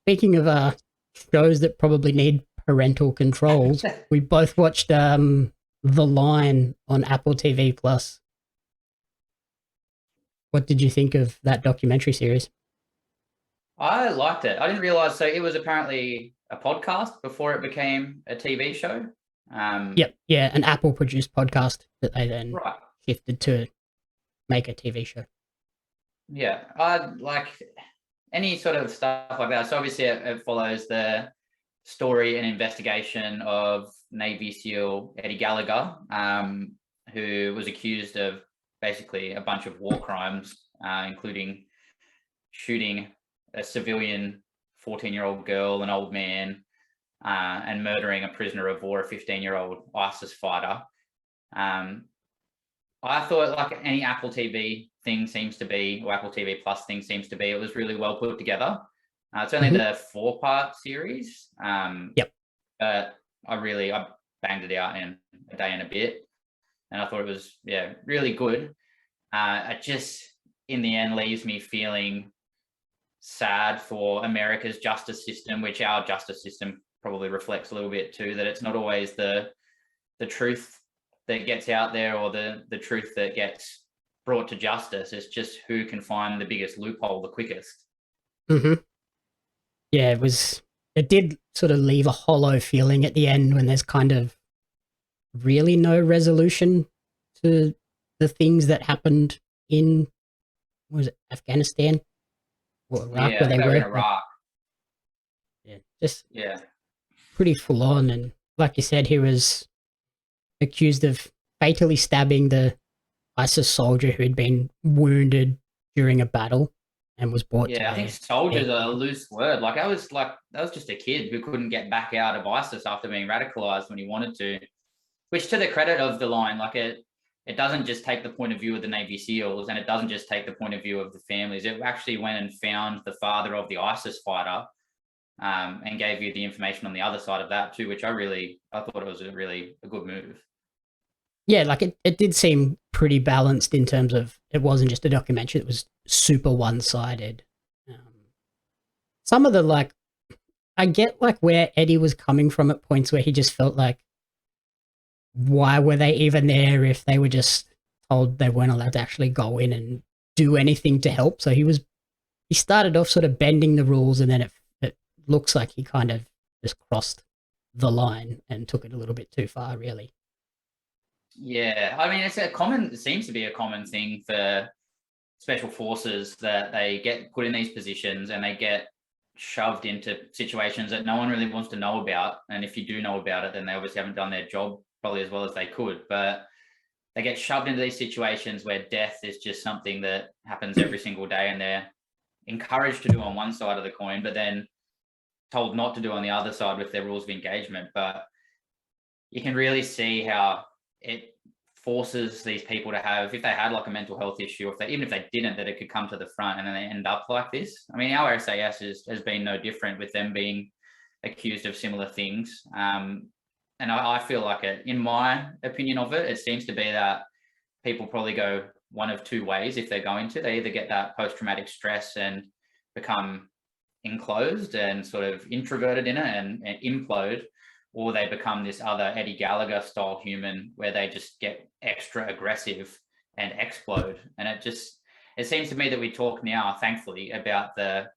Speaking of shows that probably need parental controls, we both watched The Line on Apple TV Plus. What did you think of that documentary series? I liked it. I didn't realize. So it was apparently a podcast before it became a TV show. Yep, yeah, an Apple produced podcast that they then Right. shifted to make a TV show. Yeah. I like any sort of stuff like that. So obviously it follows the story and investigation of Navy SEAL Eddie Gallagher, who was accused of basically a bunch of war crimes, including shooting a civilian 14-year-old girl, an old man, and murdering a prisoner of war, a 15-year-old ISIS fighter. Um, I thought, like any Apple TV thing seems to be, or Apple TV Plus thing seems to be, it was really well put together. It's only Mhm. the 4-part series, Yep. but I banged it out in a day and a bit, and I thought it was really good. It just in the end leaves me feeling sad for America's justice system, which our justice system probably reflects a little bit too. That it's not always the truth that gets out there, or the truth that gets brought to justice. It's just who can find the biggest loophole the quickest. Hmm. Yeah, it was. It did sort of leave a hollow feeling at the end when there's kind of really no resolution to the things that happened in, what was it, Afghanistan or Iraq, Yeah, where I they think they were in were. Like, Iraq. yeah, just Yeah, pretty full on. And like you said, he was accused of fatally stabbing the ISIS soldier who had been wounded during a battle and was brought to yeah. I think their soldier's a camp. loose word. That was just a kid who couldn't get back out of ISIS after being radicalized when he wanted to. Which, to the credit of the line, it doesn't just take the point of view of the Navy SEALs, and it doesn't just take the point of view of the families. It actually went and found the father of the ISIS fighter, and gave you the information on the other side of that too, which I thought it was a good move. Yeah, like it did seem pretty balanced in terms of it wasn't just a documentary, it was super one sided. Um, some of the like, I get like where Eddie was coming from at points where he just felt like, why were they even there if they were just told they weren't allowed to actually go in and do anything to help? So he started off sort of bending the rules, and then it looks like he kind of just crossed the line and took it a little bit too far, really. Yeah, I mean, it seems to be a common thing for special forces that they get put in these positions and they get shoved into situations that no one really wants to know about. And if you do know about it, then they obviously haven't done their job probably as well as they could. But they get shoved into these situations where death is just something that happens every single day, and they're encouraged to do on one side of the coin, but then told not to do on the other side with their rules of engagement. But you can really see how it forces these people to have, if they had like a mental health issue, even if they didn't, that it could come to the front and then they end up like this. I mean, our SAS has been no different with them being accused of similar things. And I feel like in my opinion of it, it seems to be that people probably go one of two ways if they're going to. They either get that post-traumatic stress and become enclosed and sort of introverted in it and implode, or they become this other Eddie Gallagher style human where they just get extra aggressive and explode. And it seems to me that we talk now, thankfully, about the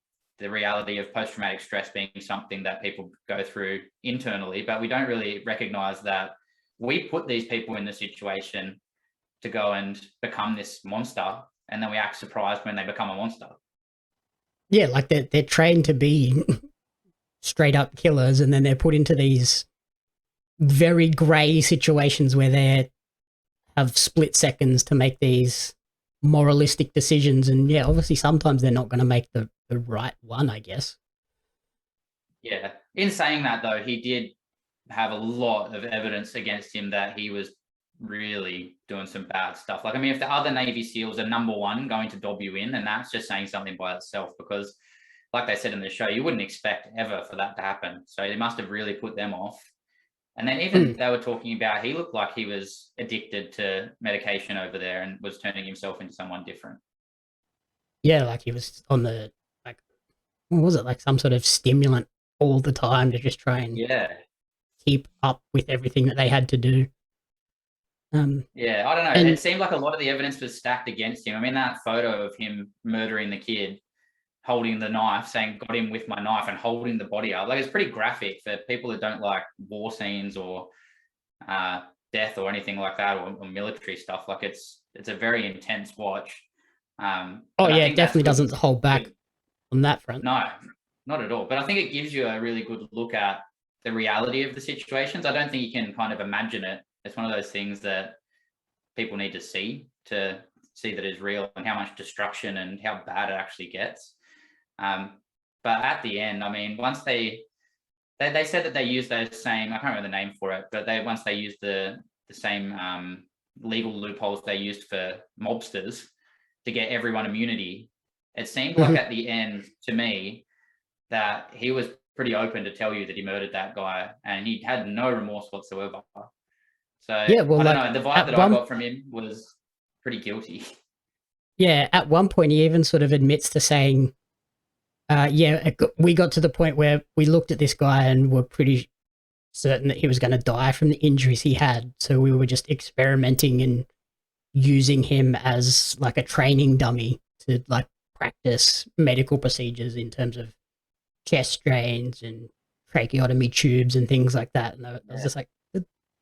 reality of post-traumatic stress being something that people go through internally, but we don't really recognize that we put these people in the situation to go and become this monster, and then we act surprised when they become a monster. Yeah, like they're trained to be straight up killers, and then they're put into these very grey situations where they have split seconds to make these moralistic decisions. And yeah, obviously sometimes they're not going to make the right one, I guess. Yeah. In saying that, though, he did have a lot of evidence against him that he was really doing some bad stuff. Like, I mean, if the other Navy SEALs are number one going to dob you in, then that's just saying something by itself, because, like they said in the show, you wouldn't expect ever for that to happen. So they must have really put them off. And then Hmm. even they were talking about, he looked like he was addicted to medication over there and was turning himself into someone different. Yeah, like he was on the like what was it, like some sort of stimulant all the time to just try and Yeah. keep up with everything that they had to do. Yeah, I don't know. It And seemed like a lot of the evidence was stacked against him. I mean, that photo of him murdering the kid, holding the knife, saying "got him with my knife" and holding the body up, like it's pretty graphic for people that don't like war scenes or death or anything like that, or military stuff. Like it's a very intense watch. oh But I yeah, it think that's definitely good. doesn't hold back on that front. No, not at all. But I think it gives you a really good look at the reality of the situations. I don't think you can kind of imagine it. It's one of those things that people need to see that it's real and how much destruction and how bad it actually gets. But at the end, I mean, once they said that they used those same, I can't remember the name for it, but once they used the same legal loopholes they used for mobsters to get everyone immunity. It seemed like at the end to me that he was pretty open to tell you that he murdered that guy and he had no remorse whatsoever. So Yeah, well, I don't like know. The vibe at that I one got from him was pretty guilty. yeah, at one point he even sort of admits to saying, we got to the point where we looked at this guy and were pretty certain that he was going to die from the injuries he had. So we were just experimenting and using him as like a training dummy to like practice medical procedures in terms of chest drains and tracheotomy tubes and things like that. And I was just like,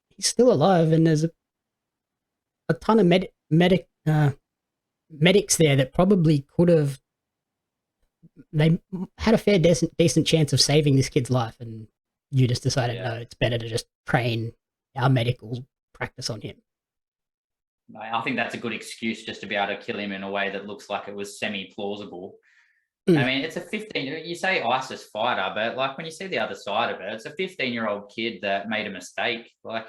he's still alive, and there's a ton of medics there that probably could have. They had a fair decent chance of saving this kid's life, and you just decided no, it's better to just train our medical practice on him. I think that's a good excuse just to be able to kill him in a way that looks like it was semi-plausible. I mean, it's a 15, you say ISIS fighter, but like when you see the other side of it, it's a 15-year-old kid that made a mistake. Like,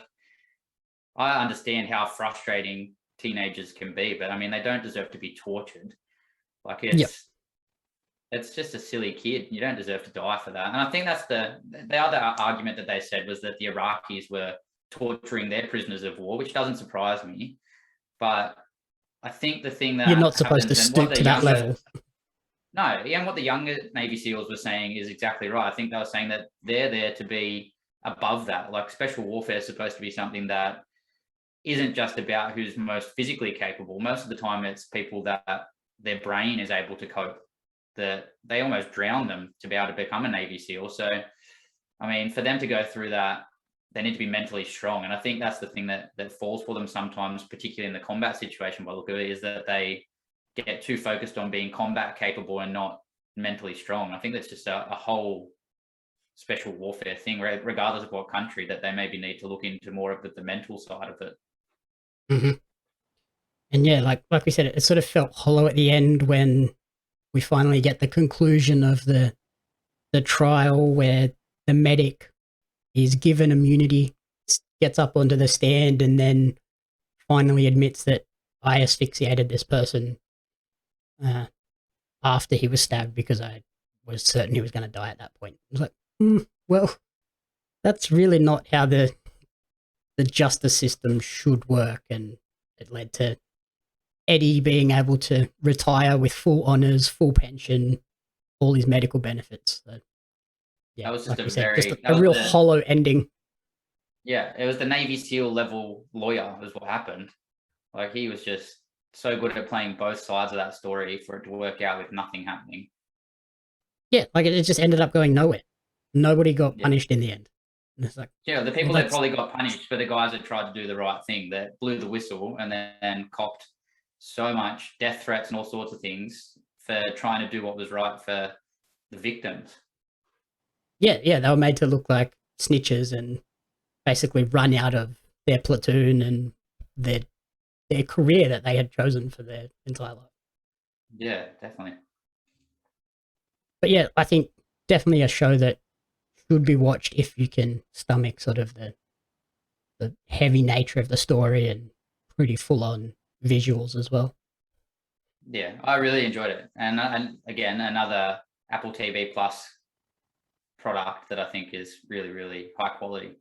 I understand how frustrating teenagers can be, but I mean, they don't deserve to be tortured. Like it's just a silly kid. You don't deserve to die for that. And I think that's the other argument that they said was that the Iraqis were torturing their prisoners of war, which doesn't surprise me. But I think the thing that you're not supposed to stoop to that level. No, and what the younger Navy SEALs were saying is exactly right. I think they were saying that they're there to be above that. Like special warfare is supposed to be something that isn't just about who's most physically capable. Most of the time, it's people that their brain is able to cope. That they almost drown them to be able to become a Navy SEAL. So, I mean, for them to go through that, they need to be mentally strong. And I think that's the thing that falls for them sometimes, particularly in the combat situation, by the look of it, is that they get too focused on being combat capable and not mentally strong. I think that's just a whole special warfare thing, regardless of what country, that they maybe need to look into more of the mental side of it. Mm-hmm. And yeah, like we said, it sort of felt hollow at the end when we finally get the conclusion of the trial where the medic is given immunity, gets up onto the stand, and then finally admits that I asphyxiated this person after he was stabbed because I was certain he was going to die at that point. I was like, well, that's really not how the justice system should work, and it led to Eddie being able to retire with full honors, full pension, all his medical benefits. So, yeah, that was just like a real hollow ending. Yeah, it was the Navy SEAL level lawyer was what happened. Like he was just so good at playing both sides of that story for it to work out with nothing happening. Yeah, like it just ended up going nowhere. Nobody got punished in the end. It's like, the people that probably got punished were the guys that tried to do the right thing, that blew the whistle and then copped so much death threats and all sorts of things for trying to do what was right for the victims. Yeah, they were made to look like snitches and basically run out of their platoon and their career that they had chosen for their entire life. Yeah, definitely. But yeah, I think definitely a show that should be watched if you can stomach sort of the heavy nature of the story and pretty full on visuals as well. Yeah, I really enjoyed it. And again, another Apple TV Plus product that I think is really, really high quality.